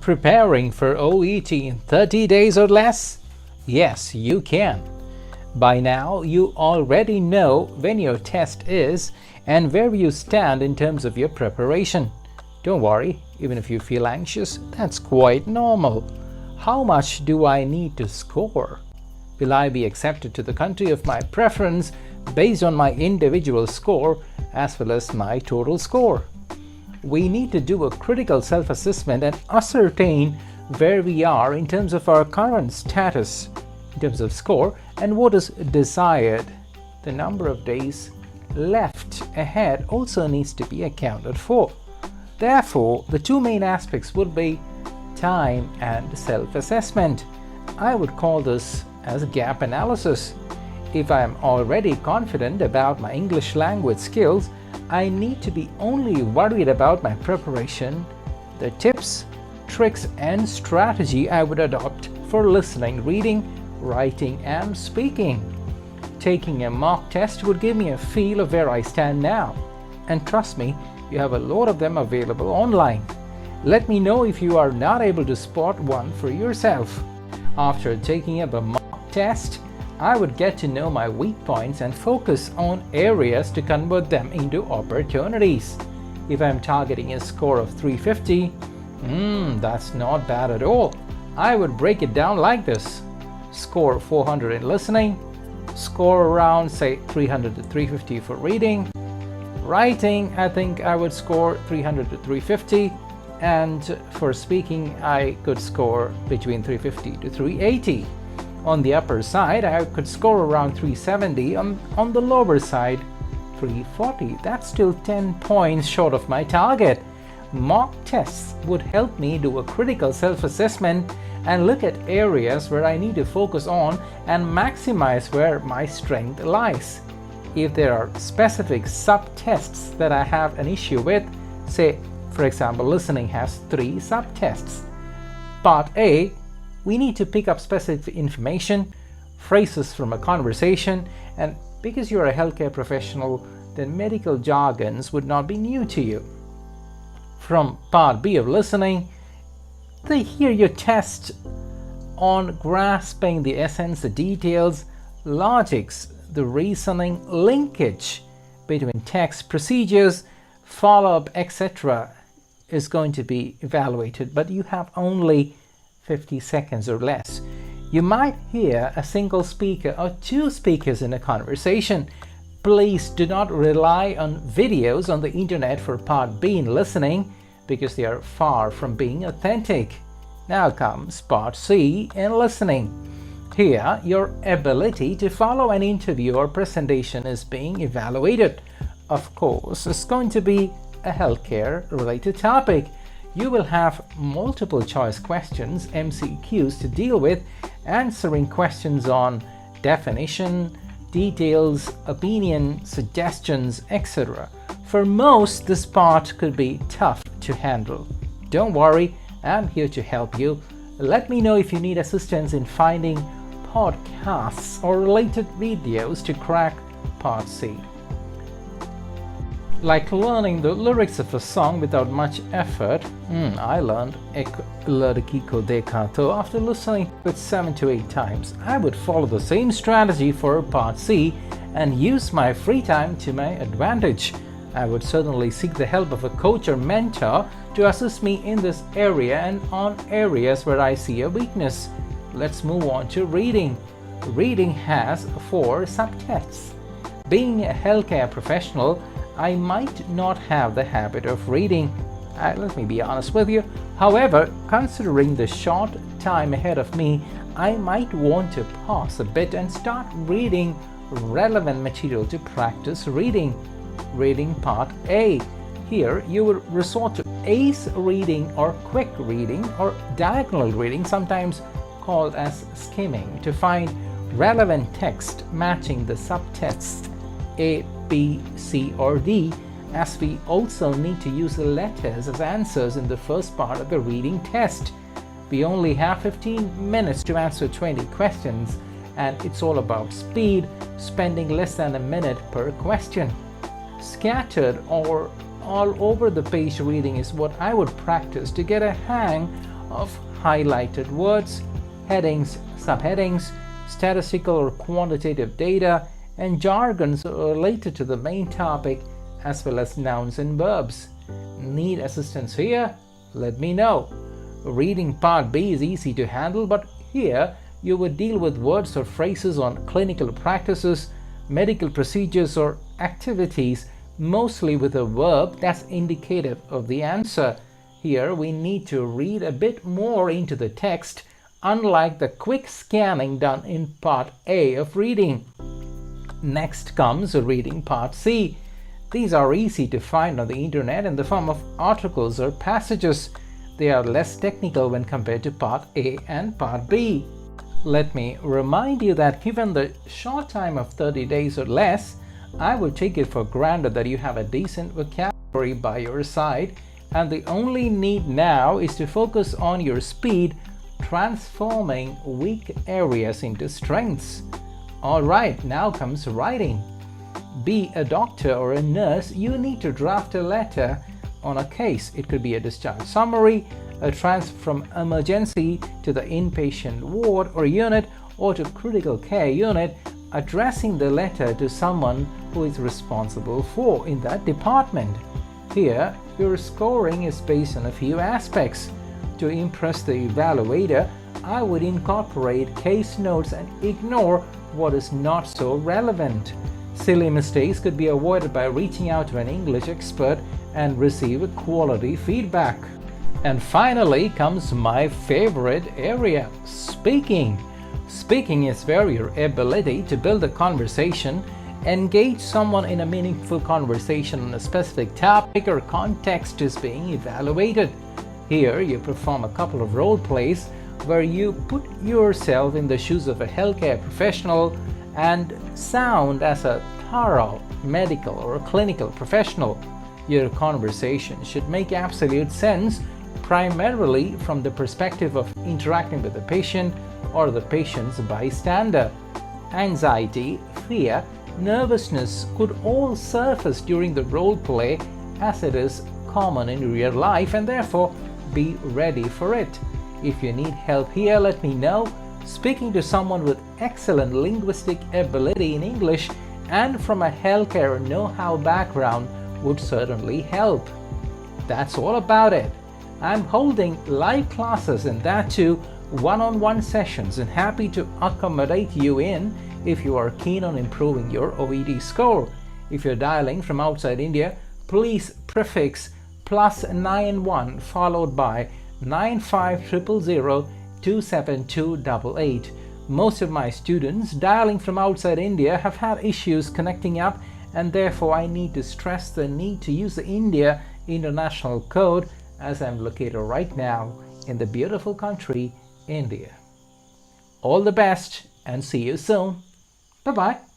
Preparing for OET in 30 days or less? Yes, you can. By now, you already know when your test is and where you stand in terms of your preparation. Don't worry, even if you feel anxious, that's quite normal. How much do I need to score? Will I be accepted to the country of my preference based on my individual score as well as my total score? We need to do a critical self-assessment and ascertain where we are in terms of our current status, in terms of score, and what is desired. The number of days left ahead also needs to be accounted for. Therefore, the two main aspects would be time and self-assessment. I would call this as gap analysis. If I am already confident about my English language skills, I need to be only worried about my preparation, the tips, tricks, and strategy I would adopt for listening, reading, writing, and speaking. Taking a mock test would give me a feel of where I stand now. And trust me, you have a lot of them available online. Let me know if you are not able to spot one for yourself. After taking up a mock test, I would get to know my weak points and focus on areas to convert them into opportunities. If I'm targeting a score of 350, that's not bad at all. I would break it down like this. Score 400 in listening, score around say 300 to 350 for reading. Writing, I think I would score 300 to 350, and for speaking I could score between 350 to 380. On the upper side, I could score around 370. On the lower side, 340. That's still 10 points short of my target. Mock tests would help me do a critical self-assessment and look at areas where I need to focus on and maximize where my strength lies. If there are specific sub-tests that I have an issue with, say, for example, listening has 3 sub-tests. Part A, we need to pick up specific information, phrases from a conversation, and because you're a healthcare professional, then medical jargons would not be new to you. From Part B of listening, they hear your test on grasping the essence, the details, logics, the reasoning, linkage between text, procedures, follow-up, etc. is going to be evaluated, but you have only 50 seconds or less. You might hear a single speaker or 2 speakers in a conversation. Please do not rely on videos on the internet for Part B in listening because they are far from being authentic. Now comes Part C in listening. Here, your ability to follow an interview or presentation is being evaluated. Of course, it's going to be a healthcare related topic. You will have multiple choice questions, MCQs, to deal with, answering questions on definition, details, opinion, suggestions, etc. For most, this part could be tough to handle. Don't worry, I'm here to help you. Let me know if you need assistance in finding podcasts or related videos to crack Part C. Like learning the lyrics of a song without much effort, I learned Ek Ladki Ko Dekha To after listening to it 7 to 8 times. I would follow the same strategy for Part C and use my free time to my advantage. I would certainly seek the help of a coach or mentor to assist me in this area and on areas where I see a weakness. Let's move on to reading. Reading has 4 subtests. Being a healthcare professional, I might not have the habit of reading. Let me be honest with you. However, considering the short time ahead of me, I might want to pause a bit and start reading relevant material to practice reading. Reading Part A. Here, you will resort to ACE reading or quick reading or diagonal reading, sometimes called as skimming, to find relevant text matching the subtests A, B, C, or D, as we also need to use the letters as answers in the first part of the reading test. We only have 15 minutes to answer 20 questions, and it's all about speed, spending less than a minute per question. Scattered or all over the page reading is what I would practice to get a hang of highlighted words, headings, subheadings, statistical or quantitative data, and jargons related to the main topic, as well as nouns and verbs. Need assistance here? Let me know. Reading part B is easy to handle, but here you would deal with words or phrases on clinical practices, medical procedures, or activities, mostly with a verb that's indicative of the answer. Here we need to read a bit more into the text, unlike the quick scanning done in part A of reading. Next comes reading part C. These are easy to find on the internet in the form of articles or passages. They are less technical when compared to part A and part B. Let me remind you that given the short time of 30 days or less, I would take it for granted that you have a decent vocabulary by your side, and the only need now is to focus on your speed, transforming weak areas into strengths. Alright, now comes writing. Be a doctor or a nurse, you need to draft a letter on a case. It could be a discharge summary, a transfer from emergency to the inpatient ward or unit, or to critical care unit, addressing the letter to someone who is responsible for in that department. Here, your scoring is based on a few aspects. To impress the evaluator, I would incorporate case notes and ignore what is not so relevant. Silly mistakes could be avoided by reaching out to an English expert and receive quality feedback. And finally comes my favorite area, speaking. Speaking is where your ability to build a conversation, engage someone in a meaningful conversation on a specific topic or context is being evaluated. Here you perform a couple of role plays where you put yourself in the shoes of a healthcare professional and sound as a thorough medical or clinical professional. Your conversation should make absolute sense, primarily from the perspective of interacting with the patient or the patient's bystander. Anxiety, fear, nervousness could all surface during the role play, as it is common in real life, and therefore be ready for it. If you need help here, let me know. Speaking to someone with excellent linguistic ability in English and from a healthcare know-how background would certainly help. That's all about it. I'm holding live classes, and that too one-on-one sessions, and happy to accommodate you in if you are keen on improving your OET score. If you're dialing from outside India, please prefix +91 followed by 9500 27288. Most of my students dialing from outside India have had issues connecting up, and therefore I need to stress the need to use the India International Code, as I'm located right now in the beautiful country, India. All the best and see you soon. Bye-bye.